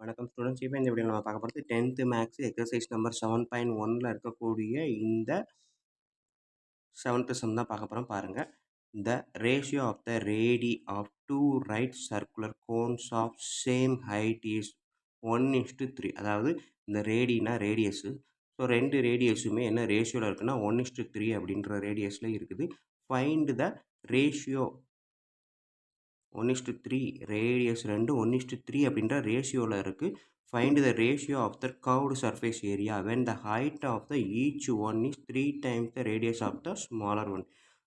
வணக்கம் ஸ்டூடெண்ட்ஸ். இப்போ இந்த வீடியோவில் நம்ம பார்க்க போகிறது 10th மேக்ஸ் எக்ஸசைஸ் நம்பர் 7.1ல் இருக்கக்கூடிய இந்த 7th சம் தான் பார்க்க போகிறோம். பாருங்கள். The ratio of the radii of two right circular cones of same height is 1:3. அதாவது இந்த ரேடினா ரேடியஸு. ஸோ ரெண்டு ரேடியஸுமே என்ன ரேஷியோவில் இருக்குன்னா 1:3 அப்படின்ற ரேடியஸில் இருக்குது. ஃபைண்ட் த ரேஷியோ 1:3 ரேடியஸ் 2 1:3 அப்படின்ற ரேஷியோவில் இருக்குது. Find the ratio of the curved surface area when the height of the each one is 3 times the radius of the smaller one.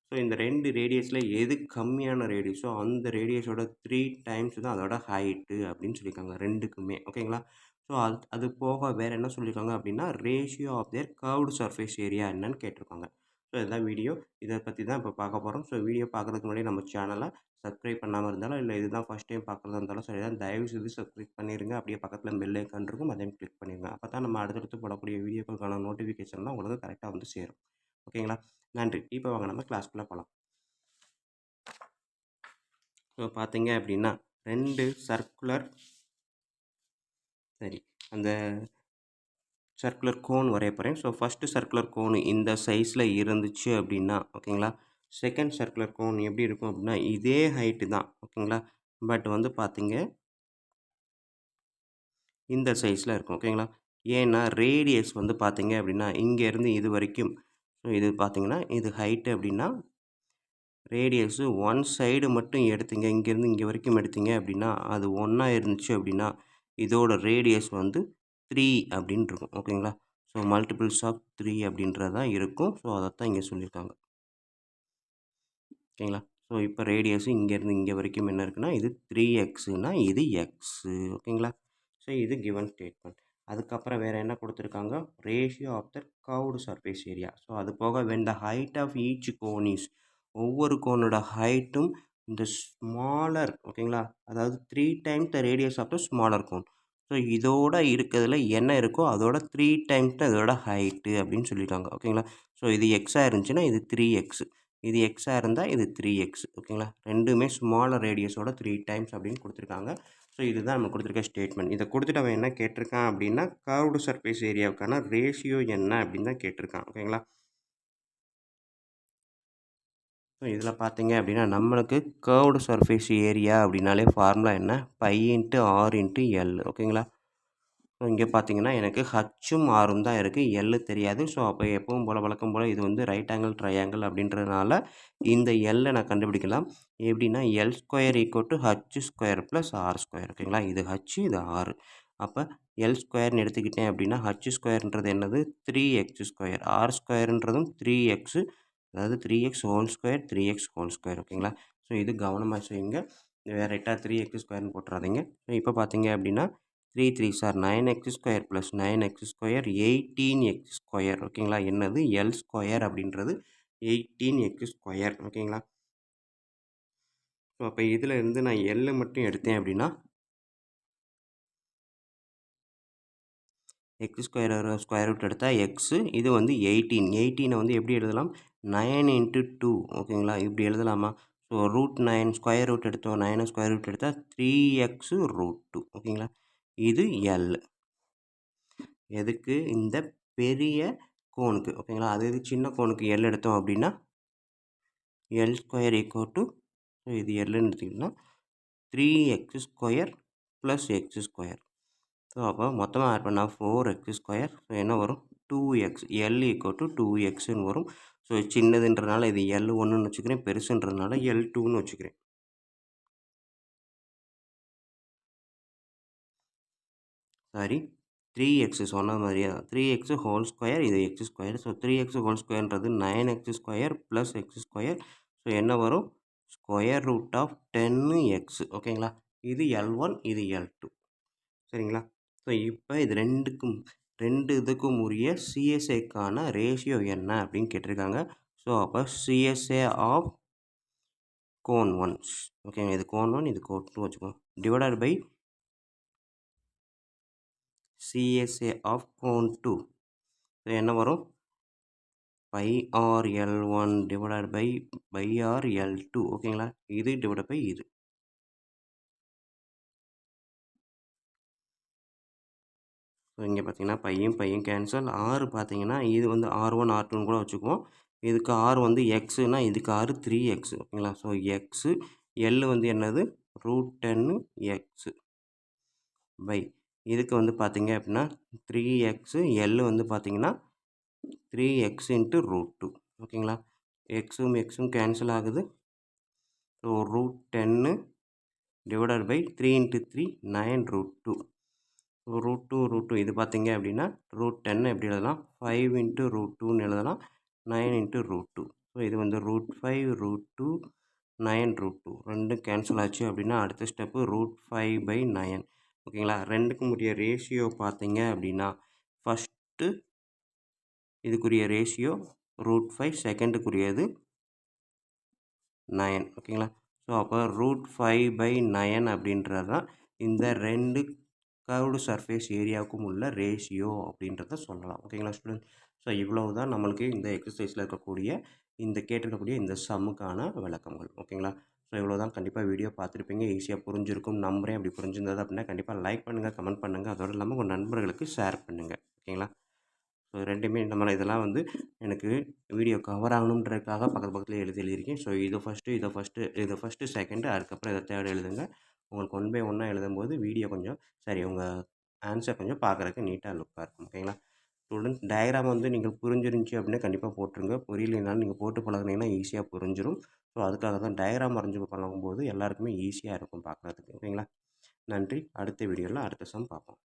So இந்த ரெண்டு ரேடியஸில் எது கம்மியான ரேடியஸோ அந்த ரேடியஸோட 3 டைம்ஸ் தான் அதோட ஹைட்டு அப்படின்னு சொல்லியிருக்காங்க ரெண்டுக்குமே. ஓகேங்களா? ஸோ அது போக வேறு என்ன சொல்லியிருக்காங்க அப்படின்னா ratio of their curved surface area என்னன்னு கேட்டிருக்காங்க. ஸோ இதுதான் வீடியோ. இதை பற்றி தான் இப்போ பார்க்க போகிறோம். ஸோ வீடியோ பார்க்குறதுக்கு முன்னாடி நம்ம சேனலை சப்ஸ்கிரைப் பண்ணாமல் இருந்தாலும் இல்லை இதுதான் ஃபஸ்ட் டைம் பார்க்குறதா இருந்தாலும் சரி தான் தயவு செய்து சப்ஸ்கிரைப் பண்ணிடுங்க. அப்படியே பக்கத்தில் பெல் ஐக்கான் இருக்கும், அதையும் கிளிக் பண்ணிடுங்க. அப்போ தான் நம்ம அடுத்தடுத்து போடக்கூடிய வீடியோக்களுக்கான நோட்டிஃபிகேஷன்லாம் உங்களுக்கு கரெக்டாக வந்து சேரும். ஓகேங்களா? நன்றி. இப்போ வாங்க நம்ம கிளாஸ்க்குள்ளே போகலாம். ஸோ பார்த்தீங்க அப்படின்னா ரெண்டு சர்க்குலர் அந்த சர்க்குலர் கோன் வரைய போகிறேன். ஸோ ஃபஸ்ட்டு சர்க்குலர் கோன் இந்த சைஸில் இருந்துச்சு அப்படின்னா ஓகேங்களா, செகண்ட் சர்க்குலர் கோன் எப்படி இருக்கும் அப்படின்னா இதே ஹைட்டு தான். ஓகேங்களா, பட் வந்து பார்த்தீங்க இந்த சைஸில் இருக்கும். ஓகேங்களா, ஏன்னா ரேடியஸ் வந்து பார்த்தீங்க அப்படின்னா இங்கேருந்து இது வரைக்கும், ஸோ இது பார்த்தீங்கன்னா இது ஹைட்டு அப்படின்னா ரேடியஸு ஒன் சைடு மட்டும் எடுத்தீங்க, இங்கேருந்து இங்கே வரைக்கும் எடுத்தீங்க அப்படின்னா அது ஒன்றா இருந்துச்சு அப்படின்னா இதோட ரேடியஸ் வந்து 3 அப்படின்னு இருக்கும். ஓகேங்களா, ஸோ மல்டிபிள்ஸ் ஆஃப் 3 அப்படின்றது தான் இருக்கும். ஸோ அதைத்தான் இங்கே சொல்லியிருக்காங்க. ஓகேங்களா, ஸோ இப்போ ரேடியஸு இங்கேருந்து இங்கே வரைக்கும் என்ன இருக்குன்னா இது 3xன்னா இது எக்ஸு. ஓகேங்களா, ஸோ இது கிவன் ஸ்டேட்மெண்ட். அதுக்கப்புறம் வேறு என்ன கொடுத்துருக்காங்க, ratio of the curved surface area. So அது போக when the height of each cone is, ஒவ்வொரு கோனோட ஹைட்டும் இந்த ஸ்மாலர் ஓகேங்களா, அதாவது 3 times the radius of the smaller cone. So இதோட இருக்கிறதுல என்ன இருக்கோ அதோட 3 டைம்ஸ் தான் இதோட ஹைட்டு அப்படின்னு சொல்லியிருக்காங்க. ஓகேங்களா, ஸோ இது எக்ஸாக இருந்துச்சுன்னா இது 3x, இது எக்ஸாக இருந்தால் இது 3x. ஓகேங்களா, ரெண்டுமே ஸ்மாலர் ரேடியஸோட 3 டைம்ஸ் அப்படின்னு கொடுத்துருக்காங்க. ஸோ இதுதான் நம்ம கொடுத்துருக்க ஸ்டேட்மெண்ட். இதை கொடுத்துட்டு அவன் என்ன கேட்டிருக்கான் அப்படின்னா கர்வ்டு சர்ஃபேஸ் ஏரியாவுக்கான ரேஷியோ என்ன அப்படின்னு தான் கேட்டிருக்கான். ஓகேங்களா, ஸோ இதில் பார்த்தீங்க அப்படின்னா நம்மளுக்கு கர்வ்டு சர்ஃபேஸ் ஏரியா அப்படின்னாலே ஃபார்முலா என்ன, pi into r into l. ஓகேங்களா, ஸோ இங்கே பார்த்தீங்கன்னா எனக்கு ஹச்சும் ஆரும் தான் இருக்குது, எல் தெரியாது. ஸோ அப்போ எப்பவும் போல் வழக்கம் போல் இது வந்து ரைட் ஆங்கிள் ட்ரையாங்கிள் அப்படின்றதுனால இந்த எல்லை நான் கண்டுபிடிக்கலாம். எப்படின்னா l square equal to h square plus r square. ஓகேங்களா, இது ஹச் இது ஆர். அப்போ எல் ஸ்கொயர்னு எடுத்துக்கிட்டேன் அப்படின்னா ஹச் ஸ்கொயர்ன்றது என்னது 3x ஸ்கொயர், ஆர் ஸ்கொயர்ன்றதும் 3x, அதாவது 3x whole square 3x whole square. ஓகேங்களா, ஸோ இது கவனமாக செய்யுங்க, ரைட்டாக 3x ஸ்கொயர்னு போட்டுறாதீங்க. ஸோ இப்போ பார்த்தீங்க அப்படின்னா 3 3 sir 9x square plus 9x square 18x square. ஓகேங்களா, என்னது எல் ஸ்கொயர் அப்படின்றது 18x ஸ்கொயர். ஓகேங்களா, ஸோ அப்போ இதில் இருந்து நான் எல் மட்டும் எடுத்தேன் அப்படின்னா எக்ஸ் ஸ்கொயர் ரூட் எடுத்தால் எக்ஸு, இது வந்து 18 வந்து எப்படி எழுதலாம், 9 இன்ட்டு 2. ஓகேங்களா, இப்படி எழுதலாமா. ஸோ √9 ஸ்கொயர் ரூட் எடுத்தோம், 9 ஸ்கொயர் ரூட் எடுத்தால் 3x√2. ஓகேங்களா, இது எல் எதுக்கு, இந்த பெரிய கோனுக்கு. ஓகேங்களா, அது இது சின்ன கோனுக்கு எல் எடுத்தோம் அப்படின்னா L square equal to, so இது எல்லுன்னு எடுத்திங்கன்னா 3x square plus x square. So அப்போ மொத்தமாக ஆட் பண்ணால் 4x ஸ்கொயர். ஸோ என்ன வரும் 2x, எல் ஈக்குவல் டு 2xன்னு வரும். ஸோ சின்னதுன்றதுனால இது L1ன்னு வச்சுக்கிறேன், பெருசுன்றதுனால L2ன்னு வச்சுக்கிறேன். சாரி 3x சொன்ன மாதிரியே தான் 3x ஹோல் ஸ்கொயர், இது x square. So 3x whole ஸ்கொயர்ன்றது 9x square plus x square. So என்ன வரும் ஸ்கொயர் ரூட் ஆஃப் 10x. ஓகேங்களா, இது L1 இது L2. சரிங்களா, ஸோ இப்போ இது ரெண்டு இதுக்கும் உரிய சிஎஸ்ஏக்கான ரேஷியோ என்ன அப்படின்னு கேட்டிருக்காங்க. ஸோ அப்போ சிஎஸ்ஏ ஆஃப் கோன் 1, ஓகேங்க, இது கோன் 1 இது கோன் 2 வச்சுக்கோங்க, divided by CSA of cone 2. So என்ன வரும் by R L1 divided by R L2. ஓகேங்களா, இது டிவைட் பை இது. இங்கே பார்த்தீங்கன்னா பையும் பையும் கேன்சல். ஆர் பார்த்தீங்கன்னா இது வந்து R1 R2ன்னு கூட வச்சுக்குவோம். இதுக்கு ஆர் வந்து எக்ஸுனா இதுக்கு ஆர் 3x ஓகேங்களா. ஸோ எக்ஸு எல் வந்து என்னது √10 எக்ஸு பை இதுக்கு வந்து பார்த்தீங்க அப்படின்னா 3x எல் வந்து பார்த்தீங்கன்னா 3x இன்ட்டு √2 ஓகேங்களா. எக்ஸும் எக்ஸும் கேன்சல் ஆகுது. ஸோ √10 டிவைடட் பை 3 இன்ட்டு 3 9 √2 இது பார்த்தீங்க அப்படின்னா √10 எப்படி எழுதலாம் 5 இன்ட்டு √2ன்னு எழுதலாம் 9 இன்ட்டு √2. ஸோ இது வந்து √5 √2 9 √2 ரெண்டும் கேன்சல் ஆச்சு அப்படின்னா அடுத்த ஸ்டெப்பு √5/9 ஓகேங்களா. ரெண்டுக்கும் உரிய ரேஷியோ பார்த்தீங்க அப்படின்னா ஃபஸ்ட்டு இதுக்குரிய ரேஷியோ √5 செகண்டுக்குரியது 9 ஓகேங்களா. ஸோ அப்போ √5/9 அப்படின்றது தான் இந்த 2 கர்வ்டு சர்ஃபேஸ் ஏரியாவுக்கும் உள்ள ரேஷியோ அப்படின்றத சொல்லலாம் ஓகேங்களா ஸ்டூடெண்ட். ஸோ இவ்வளவு தான் நம்மளுக்கு இந்த எக்ஸசைஸில் இருக்கக்கூடிய இந்த கேட்டிருக்கக்கூடிய இந்த சம்முக்கான விளக்கங்கள் ஓகேங்களா. ஸோ இவ்வளோ தான். கண்டிப்பாக வீடியோ பார்த்துருப்பீங்க, ஈஸியாக புரிஞ்சிருக்கும் நம்புறேன். அப்படி புரிஞ்சிருந்தது அப்படின்னா கண்டிப்பாக லைக் பண்ணுங்கள், கமெண்ட் பண்ணுங்கள், அதோடு இல்லாமல் உங்கள் நண்பர்களுக்கு ஷேர் பண்ணுங்கள் ஓகேங்களா. ஸோ ரெண்டுமே நம்மளை இதெல்லாம் வந்து எனக்கு வீடியோ கவர் ஆகணுன்றதுக்காக பக்கத்துலேயே எழுதியிருக்கேன். ஸோ இதை ஃபஸ்ட்டு செகண்டு அதுக்கப்புறம் இதை தேர்ட் எழுதுங்க. உங்களுக்கு 1 பை 1 எழுதும்போது வீடியோ கொஞ்சம் சரி உங்கள் ஆன்சர் கொஞ்சம் பார்க்குறதுக்கு நீட்டாக லுக்காக இருக்கும் ஓகேங்களா. ஸ்டூடெண்ட்ஸ் டயக்ராம் வந்து நீங்கள் புரிஞ்சிருந்துச்சி அப்படின்னா கண்டிப்பாக போட்டுருங்க. புரியலைனாலும் நீங்கள் போட்டு பழகுனீங்கன்னா ஈஸியாக புரிஞ்சிடும். ஸோ அதுக்காக தான் டயக்ராம் வரைஞ்சி பழகும்போது எல்லாருக்குமே ஈஸியாக இருக்கும் பார்க்குறதுக்கு ஓகேங்களா. நன்றி. அடுத்த வீடியோவில் அடுத்த சம் பார்ப்போம்.